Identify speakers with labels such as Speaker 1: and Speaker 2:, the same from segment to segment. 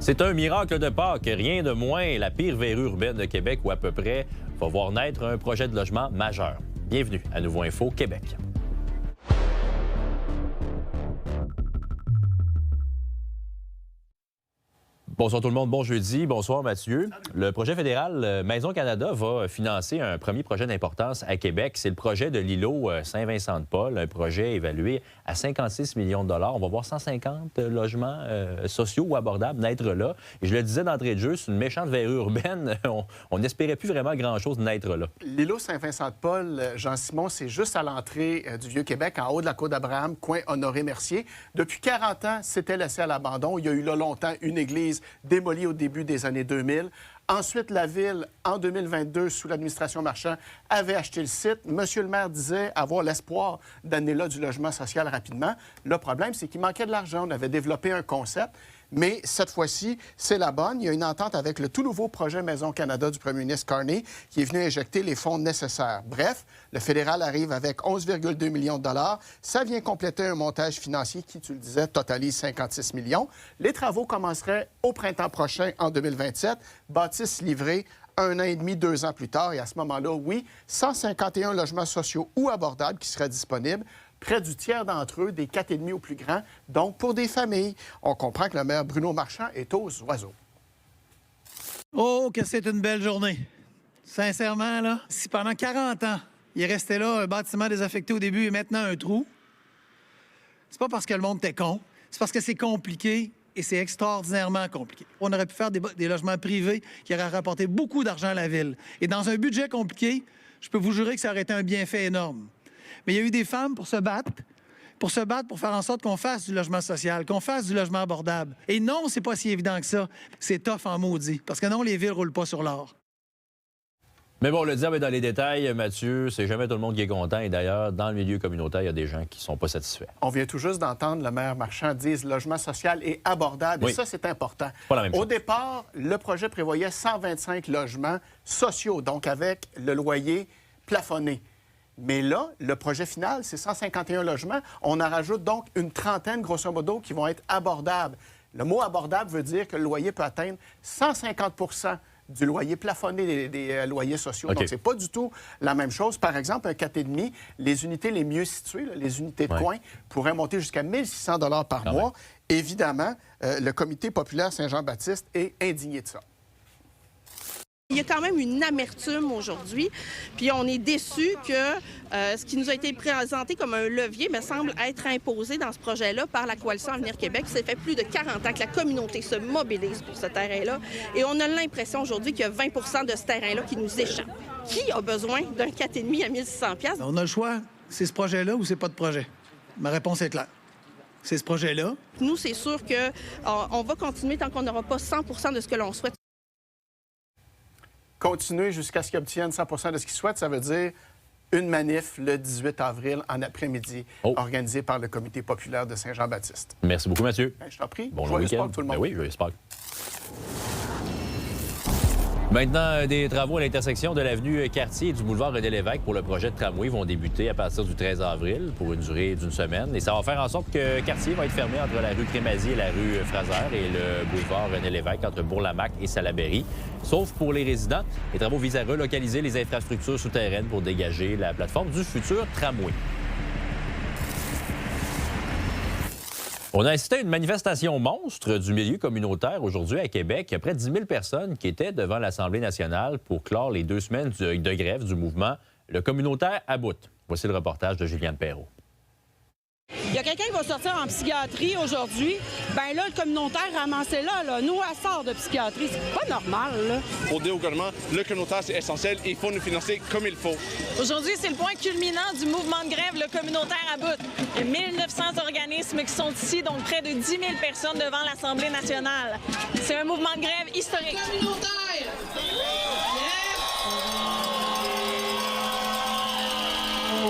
Speaker 1: C'est un miracle de Pâques, rien de moins. La pire verrue urbaine de Québec, où à peu près, va voir naître un projet de logement majeur. Bienvenue à Nouveau Info Québec. Bonsoir tout le monde, bon jeudi. Bonsoir Mathieu. Le projet fédéral Maison Canada va financer un premier projet d'importance à Québec. C'est le projet de l'îlot Saint-Vincent-de-Paul, un projet évalué à 56 millions de dollars. On va voir 150 logements sociaux ou abordables naître là. Et je le disais d'entrée de jeu, c'est une méchante verrue urbaine. On n'espérait plus vraiment grand-chose naître là.
Speaker 2: L'îlot Saint-Vincent-de-Paul, Jean-Simon, c'est juste à l'entrée du Vieux-Québec, en haut de la côte d'Abraham, coin Honoré-Mercier. Depuis 40 ans, c'était laissé à l'abandon. Il y a eu là longtemps une église démolie au début des années 2000. Ensuite, la Ville, en 2022, sous l'administration Marchand, avait acheté le site. Monsieur le maire disait avoir l'espoir d'amener là du logement social rapidement. Le problème, c'est qu'il manquait de l'argent. On avait développé un concept. Mais cette fois-ci, c'est la bonne. Il y a une entente avec le tout nouveau projet Maison Canada du premier ministre Carney qui est venu injecter les fonds nécessaires. Bref, le fédéral arrive avec 11,2 millions de dollars. Ça vient compléter un montage financier qui, tu le disais, totalise 56 millions. Les travaux commenceraient au printemps prochain, en 2027. Bâtisse livrée 1 an et demi, 2 ans plus tard. Et à ce moment-là, oui, 151 logements sociaux ou abordables qui seraient disponibles. Près du tiers d'entre eux, des 4,5 aux plus grands, donc pour des familles. On comprend que le maire Bruno Marchand est aux oiseaux.
Speaker 3: Oh, que c'est une belle journée. Sincèrement, là, si pendant 40 ans, il est resté là un bâtiment désaffecté au début et maintenant un trou, c'est pas parce que le monde était con, c'est parce que c'est compliqué et c'est extraordinairement compliqué. On aurait pu faire des logements privés qui auraient rapporté beaucoup d'argent à la Ville. Et dans un budget compliqué, je peux vous jurer que ça aurait été un bienfait énorme. Mais il y a eu des femmes pour se battre pour faire en sorte qu'on fasse du logement social, qu'on fasse du logement abordable. Et non, c'est pas si évident que ça. C'est tough en maudit. Parce que non, les villes roulent pas sur l'or.
Speaker 1: Mais bon, le diable est dans les détails, Mathieu. C'est jamais tout le monde qui est content. Et d'ailleurs, dans le milieu communautaire, il y a des gens qui sont pas satisfaits.
Speaker 2: On vient tout juste d'entendre le maire Marchand dire logement social et abordable.
Speaker 1: Oui.
Speaker 2: Et ça, c'est important.
Speaker 1: Pas la même chose.
Speaker 2: Au départ, le projet prévoyait 125 logements sociaux, donc avec le loyer plafonné. Mais là, le projet final, c'est 151 logements. On en rajoute donc une trentaine, grosso modo, qui vont être abordables. Le mot abordable veut dire que le loyer peut atteindre 150 du loyer plafonné des loyers sociaux.
Speaker 1: Okay.
Speaker 2: Donc, c'est pas du tout la même chose. Par exemple, un 4,5, les unités les mieux situées, là, les unités de coin, pourraient monter jusqu'à 1 600 $ par mois. Évidemment, le Comité populaire Saint-Jean-Baptiste est indigné de ça.
Speaker 4: Il y a quand même une amertume aujourd'hui, puis on est déçus que ce qui nous a été présenté comme un levier me semble être imposé dans ce projet-là par la Coalition Avenir Québec. Ça fait plus de 40 ans que la communauté se mobilise pour ce terrain-là et on a l'impression aujourd'hui qu'il y a 20 de ce terrain-là qui nous échappe. Qui a besoin d'un 4,5 à 1 600 $?
Speaker 3: On a le choix. C'est ce projet-là ou c'est pas de projet? Ma réponse est claire. C'est ce projet-là.
Speaker 4: Nous, c'est sûr qu'on va continuer tant qu'on n'aura pas 100 de ce que l'on souhaite.
Speaker 2: Continuer jusqu'à ce qu'ils obtiennent 100 de ce qu'ils souhaitent, ça veut dire une manif le 18 avril en après-midi, organisée par le Comité populaire de Saint-Jean-Baptiste.
Speaker 1: Merci beaucoup, Mathieu.
Speaker 2: Je t'en prie.
Speaker 1: Bon
Speaker 2: Joyeux
Speaker 1: week-end.
Speaker 2: Pâques, tout le monde.
Speaker 1: Ben oui, joyeux Pâques. Maintenant, des travaux à l'intersection de l'avenue Cartier et du boulevard René-Lévesque pour le projet de tramway vont débuter à partir du 13 avril pour une durée d'une semaine. Et ça va faire en sorte que Cartier va être fermé entre la rue Crémazie et la rue Fraser et le boulevard René-Lévesque entre Bourg-Lamaque et Salaberry. Sauf pour les résidents, les travaux visent à relocaliser les infrastructures souterraines pour dégager la plateforme du futur tramway. On a assisté à une manifestation monstre du milieu communautaire aujourd'hui à Québec. Il y a près de 10 000 personnes qui étaient devant l'Assemblée nationale pour clore les 2 semaines de grève du mouvement Le communautaire à bout. Voici le reportage de Juliane Perrault.
Speaker 5: Il y a quelqu'un qui va sortir en psychiatrie aujourd'hui. Ben là, le communautaire ramassé là. Nous, elle sort de psychiatrie. C'est pas normal, là.
Speaker 6: Pour dire au gouvernement, le communautaire, c'est essentiel et il faut nous financer comme il faut.
Speaker 7: Aujourd'hui, c'est le point culminant du mouvement de grève, le communautaire à bout. Il y a 1900 organismes qui sont ici, donc près de 10 000 personnes devant l'Assemblée nationale. C'est un mouvement de grève historique.
Speaker 5: Communautaire!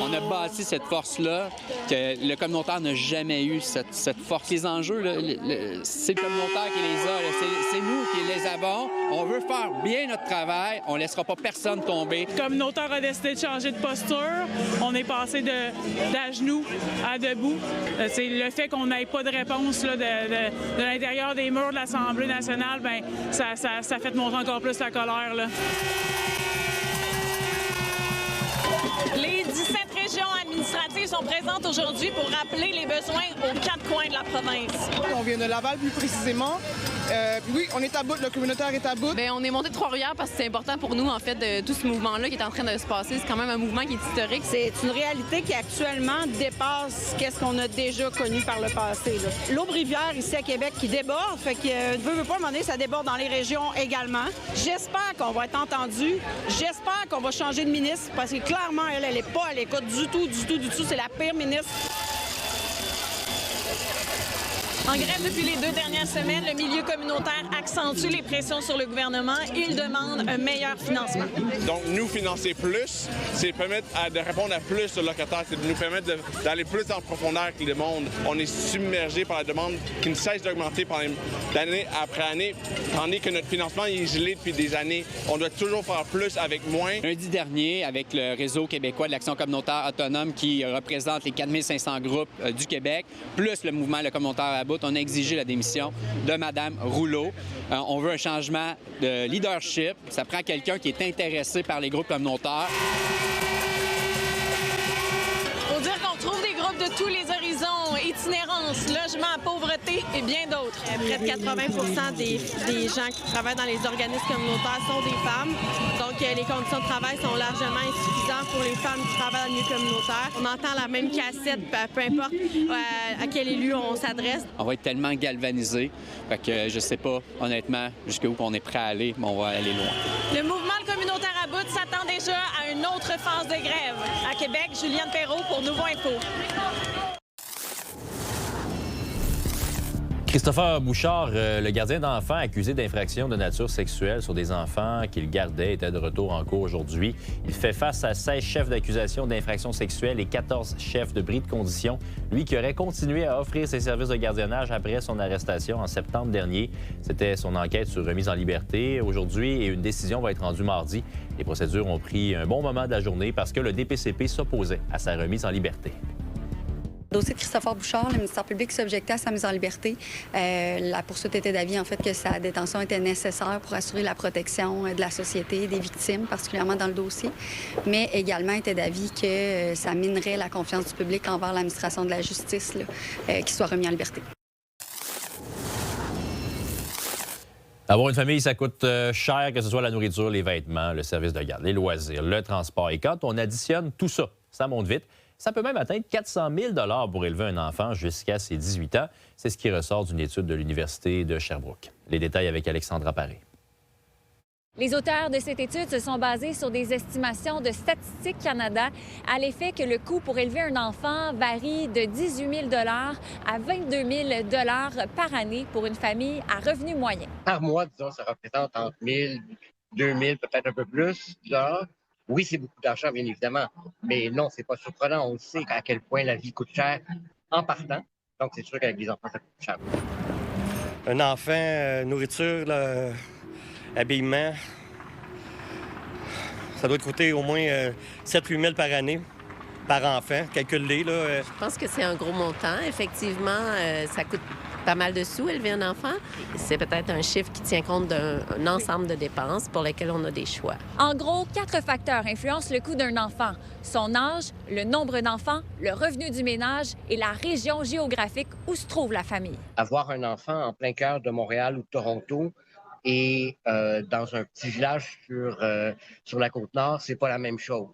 Speaker 8: On a bâti cette force-là, que le communautaire n'a jamais eu cette force. Les enjeux, là, c'est le communautaire qui les a. C'est nous qui les avons. On veut faire bien notre travail. On ne laissera pas personne tomber.
Speaker 9: Le communautaire a décidé de changer de posture. On est passé d'à genoux à debout. C'est le fait qu'on n'ait pas de réponse là, de l'intérieur des murs de l'Assemblée nationale, bien, ça fait monter encore plus la colère. Là.
Speaker 7: Les 17 régions administratives sont présentes aujourd'hui pour rappeler les besoins aux 4 coins de la province.
Speaker 10: On vient de Laval plus précisément. Puis oui, on est à bout, le communautaire est à bout.
Speaker 11: Bien, on est monté de Trois-Rivières parce que c'est important pour nous, en fait, de tout ce mouvement-là qui est en train de se passer. C'est quand même un mouvement qui est historique.
Speaker 5: C'est une réalité qui actuellement dépasse qu'est-ce qu'on a déjà connu par le passé. L'Aube-Rivière ici à Québec qui déborde, fait que veut pas, à un moment donné, ça déborde dans les régions également. J'espère qu'on va être entendu. J'espère qu'on va changer de ministre parce que clairement, elle n'est pas à l'écoute du tout. C'est la pire ministre.
Speaker 7: En grève depuis les 2 dernières semaines, le milieu communautaire accentue les pressions sur le gouvernement. Il demande un meilleur financement.
Speaker 6: Donc, nous financer plus, c'est permettre de répondre à plus de locataires, c'est de nous permettre d'aller plus en profondeur que le monde. On est submergé par la demande qui ne cesse d'augmenter d'année après année, tandis que notre financement est gelé depuis des années. On doit toujours faire plus avec moins.
Speaker 8: Lundi dernier, avec le Réseau québécois de l'action communautaire autonome qui représente les 4500 groupes du Québec, plus le mouvement Le communautaire à bout, on a exigé la démission de Mme Rouleau. On veut un changement de leadership. Ça prend quelqu'un qui est intéressé par les groupes communautaires.
Speaker 7: Faut dire qu'on trouve des groupes de tous les horizons, itinérance, logement, pauvreté et bien d'autres.
Speaker 4: Près de 80 des gens qui travaillent dans les organismes communautaires sont des femmes. Donc, les conditions de travail sont largement insuffisantes pour les femmes qui travaillent dans le milieu communautaire. On entend la même cassette, peu importe à quel élu on s'adresse.
Speaker 8: On va être tellement galvanisés que je sais pas, honnêtement, jusqu'où on est prêt à aller, mais on va aller loin.
Speaker 7: Le mouvement communautaire à bout s'attend déjà à une autre phase de grève. À Québec, Juliane Perrault pour Nouveau Info.
Speaker 1: Christopher Bouchard, le gardien d'enfants accusé d'infraction de nature sexuelle sur des enfants qu'il gardait, était de retour en cours aujourd'hui. Il fait face à 16 chefs d'accusation d'infraction sexuelle et 14 chefs de bris de condition. Lui qui aurait continué à offrir ses services de gardiennage après son arrestation en septembre dernier. C'était son enquête sur remise en liberté aujourd'hui et une décision va être rendue mardi. Les procédures ont pris un bon moment de la journée parce que le DPCP s'opposait à sa remise en liberté.
Speaker 12: Dossier de Christopher Bouchard, le ministère public s'objectait à sa mise en liberté. La poursuite était d'avis, en fait, que sa détention était nécessaire pour assurer la protection de la société, des victimes, particulièrement dans le dossier, mais également était d'avis que ça minerait la confiance du public envers l'administration de la justice, qu'il soit remis en liberté.
Speaker 1: Avoir une famille, ça coûte cher, que ce soit la nourriture, les vêtements, le service de garde, les loisirs, le transport. Et quand on additionne tout ça, ça monte vite. Ça peut même atteindre 400 000 $ pour élever un enfant jusqu'à ses 18 ans. C'est ce qui ressort d'une étude de l'Université de Sherbrooke. Les détails avec Alexandra Paré.
Speaker 13: Les auteurs de cette étude se sont basés sur des estimations de Statistique Canada à l'effet que le coût pour élever un enfant varie de 18 000 $ à 22 000 $ par année pour une famille à revenu moyen.
Speaker 14: Par mois, disons, ça représente entre 1 000, 2 000, peut-être un peu plus $. Oui, c'est beaucoup d'argent, bien évidemment, mais non, c'est pas surprenant. On sait à quel point la vie coûte cher en partant. Donc, c'est sûr qu'avec les enfants, ça coûte cher.
Speaker 15: Un enfant, nourriture, là, habillement, ça doit coûter au moins 7-8 000 par année, par enfant. Calculez, là.
Speaker 16: Je pense que c'est un gros montant. Effectivement, ça coûte pas mal de sous élever un enfant. C'est peut-être un chiffre qui tient compte d'un ensemble de dépenses pour lesquelles on a des choix.
Speaker 13: En gros, 4 facteurs influencent le coût d'un enfant. Son âge, le nombre d'enfants, le revenu du ménage et la région géographique où se trouve la famille.
Speaker 14: Avoir un enfant en plein cœur de Montréal ou de Toronto et dans un petit village sur la Côte-Nord, c'est pas la même chose.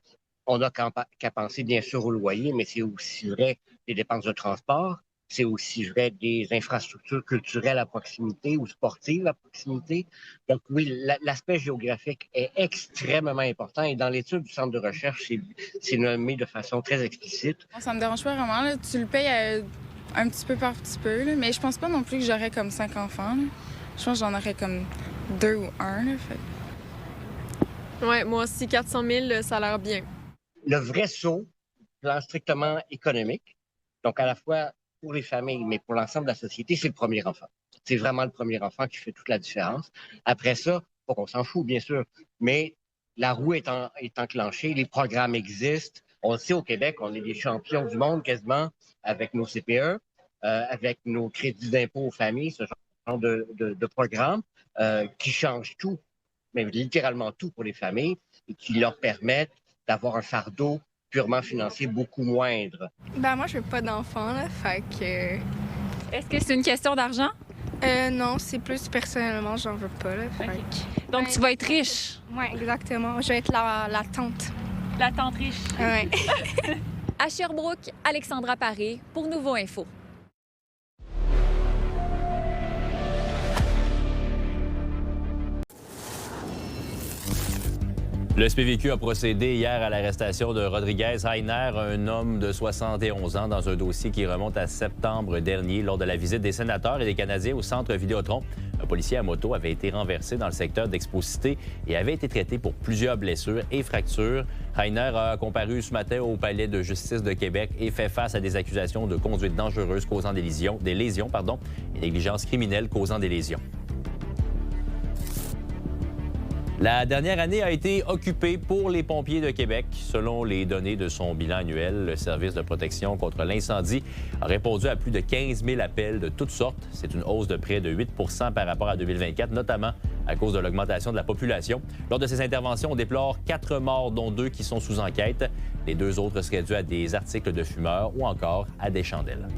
Speaker 14: On n'a qu'à penser bien sûr au loyer, mais c'est aussi vrai des dépenses de transport. C'est aussi vrai des infrastructures culturelles à proximité ou sportives à proximité. Donc oui, l'aspect géographique est extrêmement important et dans l'étude du centre de recherche, c'est nommé de façon très explicite.
Speaker 17: Ça me dérange pas vraiment. Là. Tu le payes un petit peu par petit peu, là. Mais je pense pas non plus que j'aurais comme 5 enfants. Là. Je pense que j'en aurais comme 2 ou 1. Là, fait.
Speaker 18: Ouais, moi aussi, 400 000, ça a l'air bien.
Speaker 14: Le vrai saut plan strictement économique, donc à la fois pour les familles, mais pour l'ensemble de la société, c'est le premier enfant. C'est vraiment le premier enfant qui fait toute la différence. Après ça, pas qu'on s'en fout, bien sûr, mais la roue est enclenchée, les programmes existent. On le sait, au Québec, on est des champions du monde quasiment avec nos CPE, avec nos crédits d'impôt aux familles, ce genre de programmes qui changent tout, mais littéralement tout pour les familles et qui leur permettent d'avoir un fardeau purement financier beaucoup moindre.
Speaker 17: Ben moi, je veux pas d'enfant, là, fait que...
Speaker 13: Est-ce que c'est une question d'argent?
Speaker 17: Non, c'est plus personnellement, j'en veux pas, là, fait que...
Speaker 13: Donc, tu vas être riche?
Speaker 17: Oui, exactement. Je vais être la tante.
Speaker 13: La tante riche.
Speaker 17: Oui.
Speaker 13: À Sherbrooke, Alexandra Paré pour Nouveau Info.
Speaker 1: Le SPVQ a procédé hier à l'arrestation de Rodriguez Heiner, un homme de 71 ans, dans un dossier qui remonte à septembre dernier lors de la visite des sénateurs et des Canadiens au centre Vidéotron. Un policier à moto avait été renversé dans le secteur d'Expo-Cité et avait été traité pour plusieurs blessures et fractures. Heiner a comparu ce matin au palais de justice de Québec et fait face à des accusations de conduite dangereuse causant des lésions et négligence criminelle causant des lésions. La dernière année a été occupée pour les pompiers de Québec. Selon les données de son bilan annuel, le service de protection contre l'incendie a répondu à plus de 15 000 appels de toutes sortes. C'est une hausse de près de 8 par rapport à 2024, notamment à cause de l'augmentation de la population. Lors de ces interventions, on déplore 4 morts, dont 2 qui sont sous enquête. Les 2 autres seraient dus à des articles de fumeurs ou encore à des chandelles.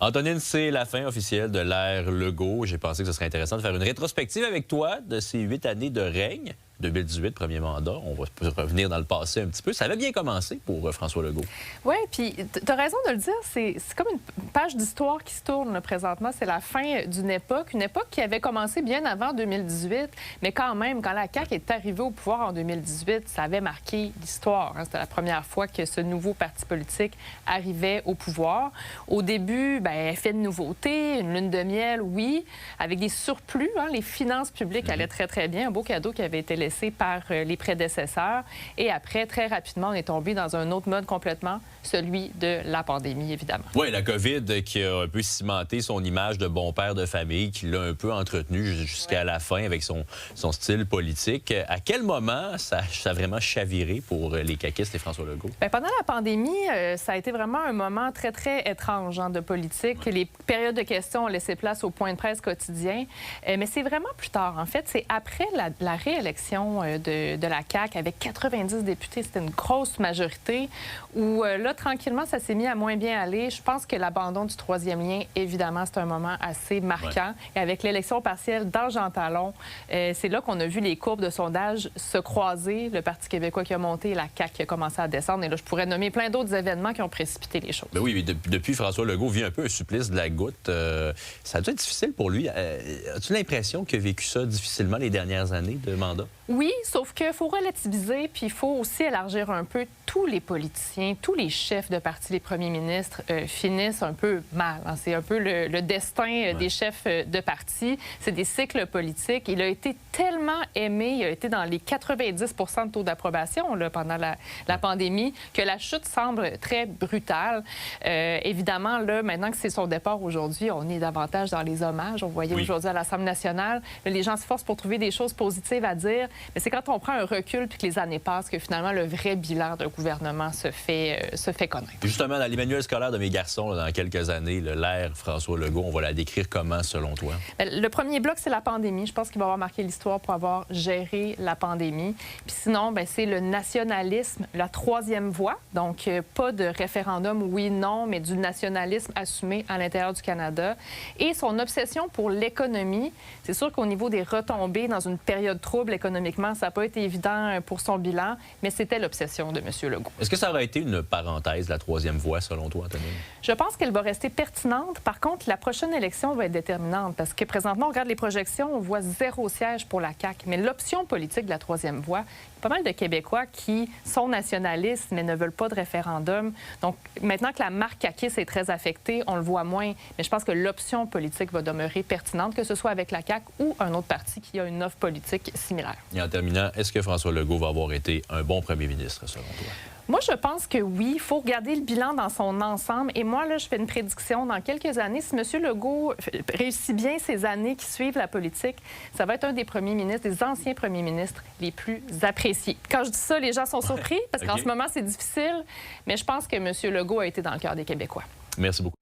Speaker 1: Antonine, c'est la fin officielle de l'ère Legault. J'ai pensé que ce serait intéressant de faire une rétrospective avec toi de ces 8 années de règne. 2018, premier mandat. On va revenir dans le passé un petit peu. Ça avait bien commencé pour François Legault.
Speaker 18: Oui, puis tu as raison de le dire. C'est comme une page d'histoire qui se tourne là, présentement. C'est la fin d'une époque. Une époque qui avait commencé bien avant 2018. Mais quand même, quand la CAQ est arrivée au pouvoir en 2018, ça avait marqué l'histoire. Hein. C'était la première fois que ce nouveau parti politique arrivait au pouvoir. Au début, effet de nouveauté, une lune de miel, oui, avec des surplus. Hein. Les finances publiques allaient très, très bien. Un beau cadeau qui avait été laissé par les prédécesseurs. Et après, très rapidement, on est tombé dans un autre mode complètement, celui de la pandémie, évidemment.
Speaker 1: Oui, la COVID qui a un peu cimenté son image de bon père de famille, qui l'a un peu entretenu jusqu'à la fin avec son style politique. À quel moment ça a vraiment chaviré pour les caquistes et François Legault? Bien,
Speaker 18: pendant la pandémie, ça a été vraiment un moment très, très étrange de politique. Les périodes de questions ont laissé place au point de presse quotidien. Mais c'est vraiment plus tard. En fait, c'est après la réélection de la CAQ avec 90 députés. C'était une grosse majorité où, là, tranquillement, ça s'est mis à moins bien aller. Je pense que l'abandon du troisième lien, évidemment, c'est un moment assez marquant. Ouais. Et avec l'élection partielle dans Jean Talon, c'est là qu'on a vu les courbes de sondage se croiser. Le Parti québécois qui a monté et la CAQ qui a commencé à descendre. Et là, je pourrais nommer plein d'autres événements qui ont précipité les choses.
Speaker 1: Bien oui, mais depuis, François Legault vit un peu un supplice de la goutte. Ça a dû être difficile pour lui. As-tu l'impression qu'il a vécu ça difficilement les dernières années de mandat?
Speaker 18: Oui, sauf qu'il faut relativiser, puis il faut aussi élargir un peu. Tous les politiciens, tous les chefs de parti, les premiers ministres finissent un peu mal. Hein. C'est un peu le destin des chefs de parti. C'est des cycles politiques. Il a été tellement aimé, il a été dans les 90 de taux d'approbation pendant la pandémie, que la chute semble très brutale. Évidemment, là, maintenant que c'est son départ aujourd'hui, on est davantage dans les hommages. On voyait aujourd'hui à l'Assemblée nationale, les gens se forcent pour trouver des choses positives à dire. Mais c'est quand on prend un recul puis que les années passent que finalement le vrai bilan d'un gouvernement se fait connaître.
Speaker 1: Justement, dans l'Emmanuel scolaire de mes garçons, là, dans quelques années, l'ère François Legault, on va la décrire comment, selon toi?
Speaker 18: Le premier bloc, c'est la pandémie. Je pense qu'il va avoir marqué l'histoire pour avoir géré la pandémie. Puis sinon, c'est le nationalisme, la troisième voie. Donc, pas de référendum oui, non, mais du nationalisme assumé à l'intérieur du Canada. Et son obsession pour l'économie. C'est sûr qu'au niveau des retombées, dans une période trouble économiquement, ça n'a pas été évident pour son bilan, mais c'était l'obsession de M. Legault.
Speaker 1: Est-ce que ça aurait été une parenthèse, la troisième voie, selon toi, Antonine?
Speaker 18: Je pense qu'elle va rester pertinente. Par contre, la prochaine élection va être déterminante parce que présentement, on regarde les projections, on voit 0 siège pour la CAQ. Mais l'option politique de la troisième voie, pas mal de Québécois qui sont nationalistes, mais ne veulent pas de référendum. Donc, maintenant que la marque CAQIS est très affectée, on le voit moins. Mais je pense que l'option politique va demeurer pertinente, que ce soit avec la CAQ ou un autre parti qui a une offre politique similaire.
Speaker 1: Et en terminant, est-ce que François Legault va avoir été un bon premier ministre, selon toi?
Speaker 18: Moi, je pense que oui. Il faut regarder le bilan dans son ensemble. Et moi, là, je fais une prédiction. Dans quelques années, si M. Legault réussit bien ces années qui suivent la politique, ça va être un des premiers ministres, des anciens premiers ministres les plus appréciés. Quand je dis ça, les gens sont surpris parce qu'en ce moment, c'est difficile. Mais je pense que M. Legault a été dans le cœur des Québécois.
Speaker 1: Merci beaucoup.